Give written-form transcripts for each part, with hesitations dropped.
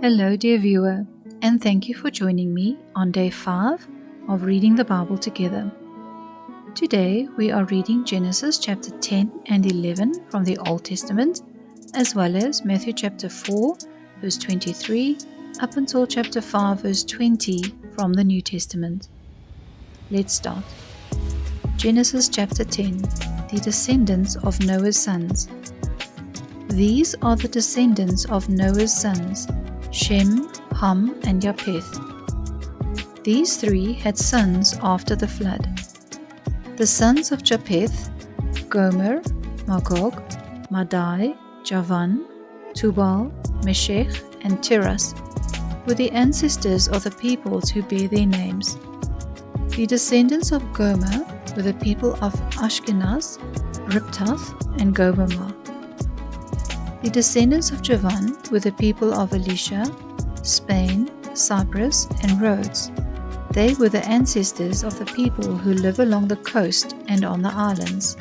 Hello, dear viewer, and thank you for joining me on day 5 of reading the Bible together. Today we are reading Genesis chapter 10 and 11 from the Old Testament, as well as Matthew chapter 4 verse 23 up until chapter 5 verse 20 from the New Testament. Let's start. Genesis chapter 10, the descendants of Noah's sons. These are the descendants of Noah's sons, Shem, Ham, and Japheth. These three had sons after the flood. The sons of Japheth, Gomer, Magog, Madai, Javan, Tubal, Meshech, and Tiras, were the ancestors of the peoples who bear their names. The descendants of Gomer were the people of Ashkenaz, Riptath, and Gobamah. The descendants of Javan were the people of Elisha, Spain, Cyprus, and Rhodes. They were the ancestors of the people who live along the coast and on the islands.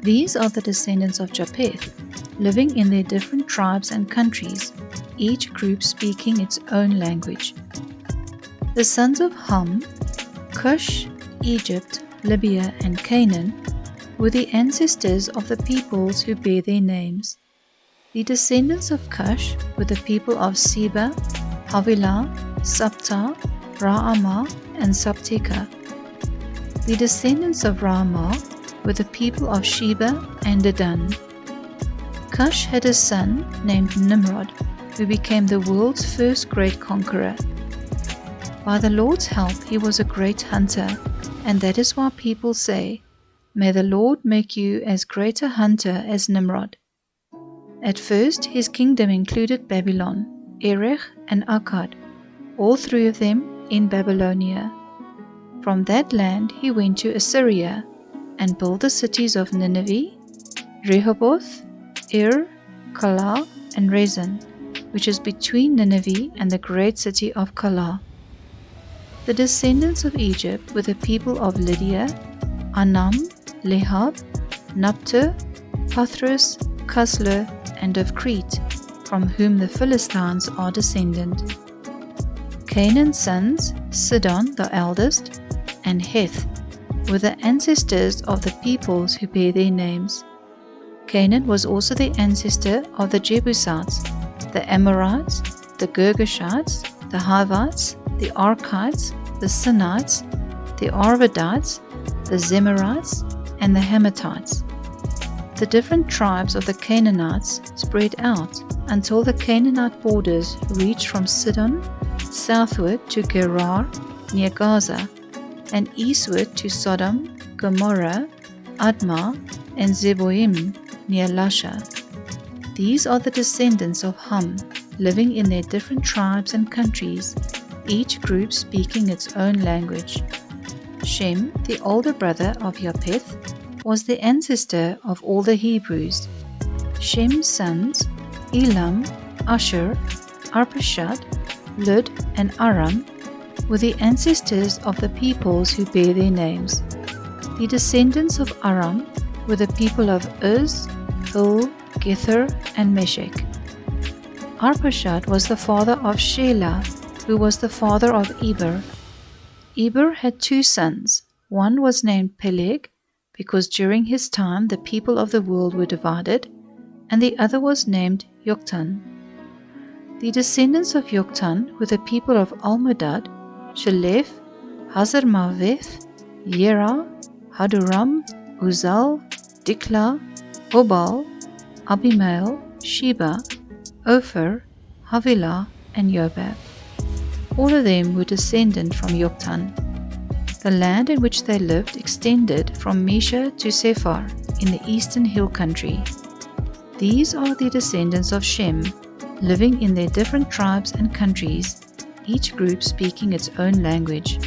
These are the descendants of Japheth, living in their different tribes and countries, each group speaking its own language. The sons of Ham, Cush, Egypt, Libya, and Canaan were the ancestors of the peoples who bear their names. The descendants of Cush were the people of Seba, Havilah, Sabta, Raamah, and Sabteka. The descendants of Raamah were the people of Sheba and Dedan. Cush had a son named Nimrod, who became the world's first great conqueror. By the Lord's help he was a great hunter, and that is why people say, "May the Lord make you as great a hunter as Nimrod." At first his kingdom included Babylon, Erech, and Akkad, all three of them in Babylonia. From that land he went to Assyria and built the cities of Nineveh, Rehoboth, Ir, Calah, and Rezin, which is between Nineveh and the great city of Calah. The descendants of Egypt were the people of Lydia, Anam, Lehab, Naphtah, Pathrus, Casluh, and of Crete, from whom the Philistines are descendant. Canaan's sons, Sidon the eldest, and Heth, were the ancestors of the peoples who bear their names. Canaan was also the ancestor of the Jebusites, the Amorites, the Girgashites, the Hivites, the Arkites, the Sinites, the Arvadites, the Zemarites, and the Hamathites. The different tribes of the Canaanites spread out until the Canaanite borders reached from Sidon southward to Gerar near Gaza, and eastward to Sodom, Gomorrah, Admah, and Zeboim near Lasha. These are the descendants of Ham, living in their different tribes and countries, each group speaking its own language. Shem, the older brother of Japheth, was the ancestor of all the Hebrews. Shem's sons, Elam, Asher, Arpachshad, Lud, and Aram, were the ancestors of the peoples who bear their names. The descendants of Aram were the people of Uz, Hul, Gether, and Meshech. Arpachshad was the father of Shelah, who was the father of Eber. Eber had two sons. One was named Peleg, because during his time the people of the world were divided, and the other was named Yoktan. The descendants of Yoktan were the people of Almodad, Shelef, Hazarmaveth, Yera, Haduram, Uzal, Dikla, Obal, Abimael, Sheba, Ophir, Havilah, and Jobab. All of them were descendant from Yoktan. The land in which they lived extended from Mesha to Sephar in the eastern hill country. These are the descendants of Shem, living in their different tribes and countries, each group speaking its own language.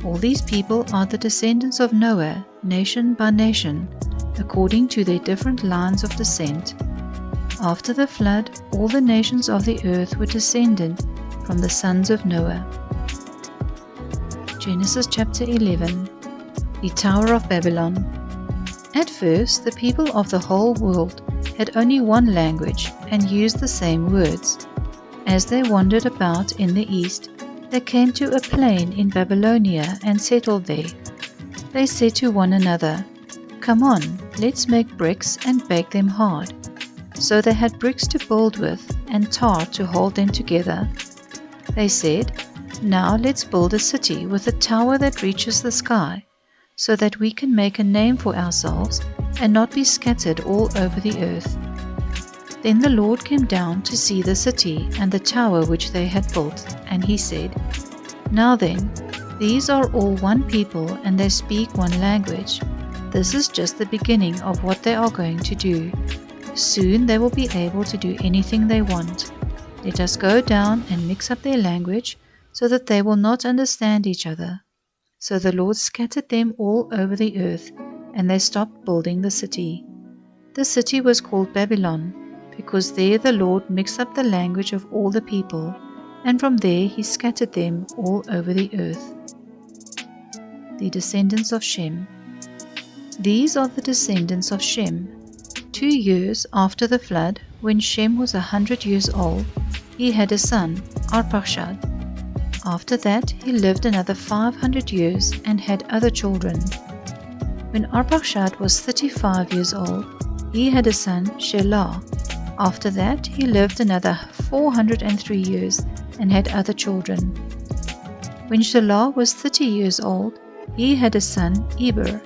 All these people are the descendants of Noah, nation by nation, according to their different lines of descent. After the flood, all the nations of the earth were descended from the sons of Noah. Genesis chapter 11. The Tower of Babylon. At first, the people of the whole world had only one language and used the same words. As they wandered about in the east, they came to a plain in Babylonia and settled there. They said to one another, "Come on, let's make bricks and bake them hard." So they had bricks to build with and tar to hold them together. They said, "Now let's build a city with a tower that reaches the sky, so that we can make a name for ourselves and not be scattered all over the earth." Then the Lord came down to see the city and the tower which they had built, and he said, "Now then, these are all one people and they speak one language. This is just the beginning of what they are going to do. Soon they will be able to do anything they want. Let us go down and mix up their language so that they will not understand each other." So the Lord scattered them all over the earth, and they stopped building the city. The city was called Babylon, because there the Lord mixed up the language of all the people, and from there he scattered them all over the earth. The descendants of Shem. These are the descendants of Shem. 2 years after the flood, when Shem was 100 years old, he had a son, Arpachshad. After that he lived another 500 years and had other children. When Arpachshad was 35 years old, he had a son, Shelah. After that he lived another 403 years and had other children. When Shelah was 30 years old, he had a son, Eber.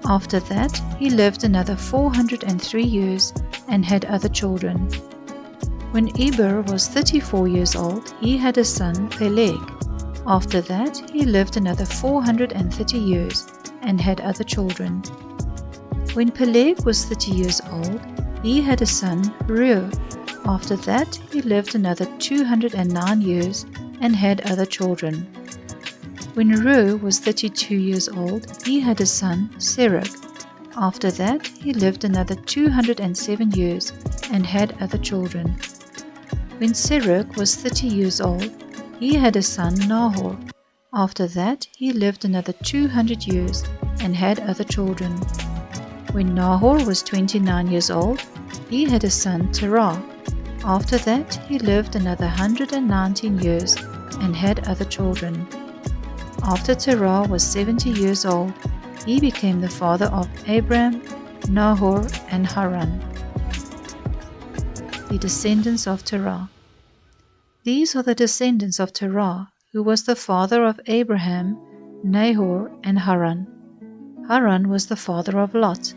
After that he lived another 403 years and had other children. When Eber was 34 years old, he had a son, Peleg. After that he lived another 430 years and had other children. When Peleg was 30 years old, he had a son, Reu. After that he lived another 209 years and had other children. When Reu was 32 years old, he had a son, Serug. After that he lived another 207 years and had other children. When Serug was 30 years old, he had a son, Nahor. After that he lived another 200 years and had other children. When Nahor was 29 years old, he had a son, Terah. After that he lived another 119 years and had other children. After Terah was 70 years old, he became the father of Abram, Nahor, and Haran. The descendants of Terah. These are the descendants of Terah, who was the father of Abraham, Nahor, and Haran. Haran was the father of Lot,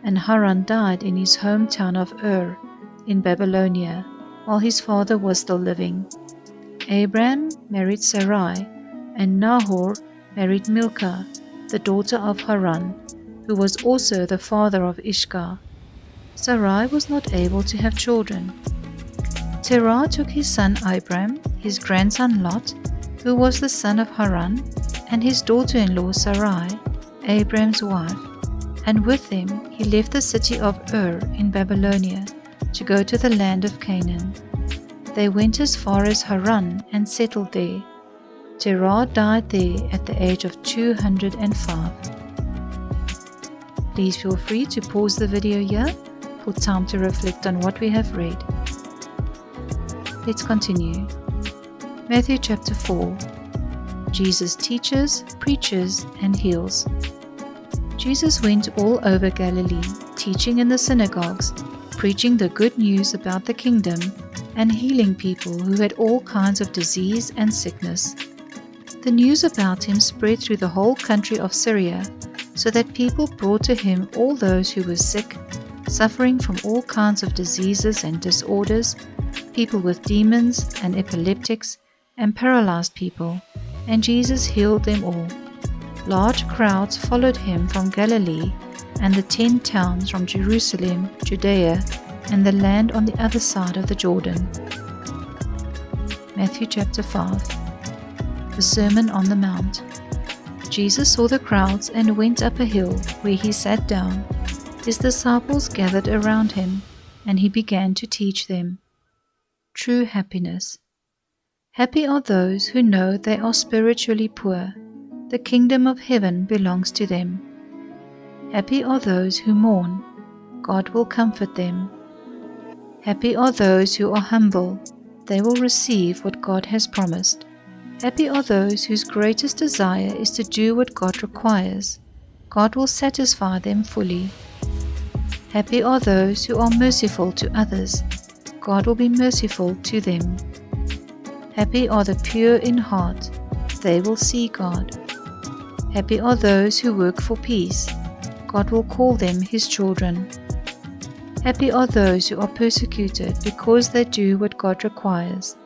and Haran died in his hometown of Ur, in Babylonia, while his father was still living. Abram married Sarai, and Nahor married Milcah, the daughter of Haran, who was also the father of Ishkar. Sarai was not able to have children. Terah took his son Abram, his grandson Lot, who was the son of Haran, and his daughter-in-law Sarai, Abram's wife, and with them he left the city of Ur in Babylonia to go to the land of Canaan. They went as far as Haran and settled there. Terah died there at the age of 205. Please feel free to pause the video here for time to reflect on what we have read. Let's continue. Matthew chapter 4. Jesus teaches, preaches, and heals. Jesus went all over Galilee, teaching in the synagogues, preaching the good news about the kingdom, and healing people who had all kinds of disease and sickness. The news about him spread through the whole country of Syria, so that people brought to him all those who were sick, suffering from all kinds of diseases and disorders, people with demons and epileptics, and paralyzed people, and Jesus healed them all. Large crowds followed him from Galilee and the 10 towns from Jerusalem, Judea, and the land on the other side of the Jordan. Matthew chapter 5. The Sermon on the Mount. Jesus saw the crowds and went up a hill, where he sat down. His disciples gathered around him, and he began to teach them. True happiness. Happy are those who know they are spiritually poor. The kingdom of heaven belongs to them. Happy are those who mourn. God will comfort them. Happy are those who are humble. They will receive what God has promised. Happy are those whose greatest desire is to do what God requires. God will satisfy them fully. Happy are those who are merciful to others. God will be merciful to them. Happy are the pure in heart. They will see God. Happy are those who work for peace. God will call them His children. Happy are those who are persecuted because they do what God requires.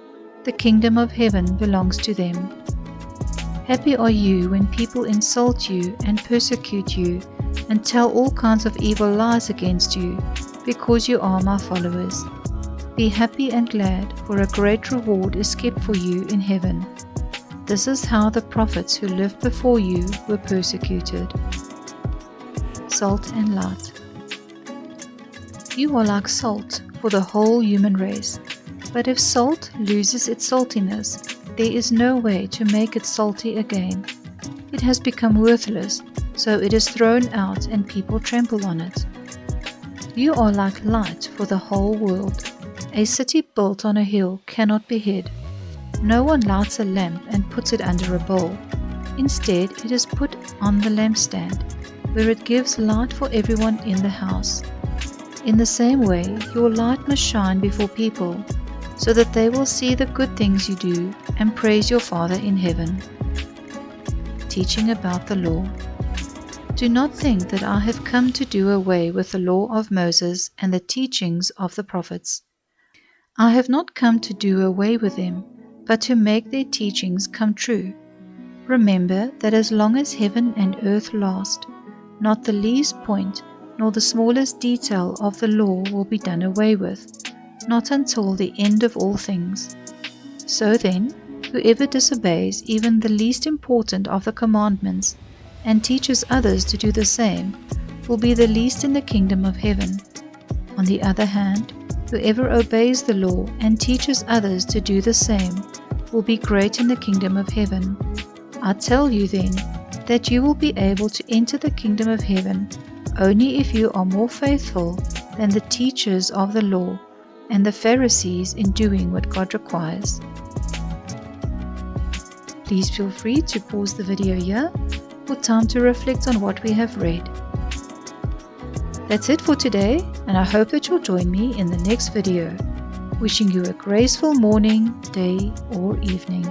The kingdom of heaven belongs to them. Happy are you when people insult you and persecute you and tell all kinds of evil lies against you, because you are my followers. Be happy and glad, for a great reward is kept for you in heaven. This is how the prophets who lived before you were persecuted. Salt and light. You are like salt for the whole human race. But if salt loses its saltiness, there is no way to make it salty again. It has become worthless, so it is thrown out and people trample on it. You are like light for the whole world. A city built on a hill cannot be hid. No one lights a lamp and puts it under a bowl. Instead, it is put on the lampstand, where it gives light for everyone in the house. In the same way, your light must shine before people, so that they will see the good things you do and praise your Father in heaven. Teaching about the law. Do not think that I have come to do away with the law of Moses and the teachings of the prophets. I have not come to do away with them, but to make their teachings come true. Remember that as long as heaven and earth last, not the least point nor the smallest detail of the law will be done away with, not until the end of all things. So then, whoever disobeys even the least important of the commandments and teaches others to do the same will be the least in the kingdom of heaven. On the other hand, whoever obeys the law and teaches others to do the same will be great in the kingdom of heaven. I tell you then that you will be able to enter the kingdom of heaven only if you are more faithful than the teachers of the law and the Pharisees in doing what God requires. Please feel free to pause the video here for time to reflect on what we have read. That's it for today, and I hope that you'll join me in the next video. Wishing you a graceful morning, day, or evening.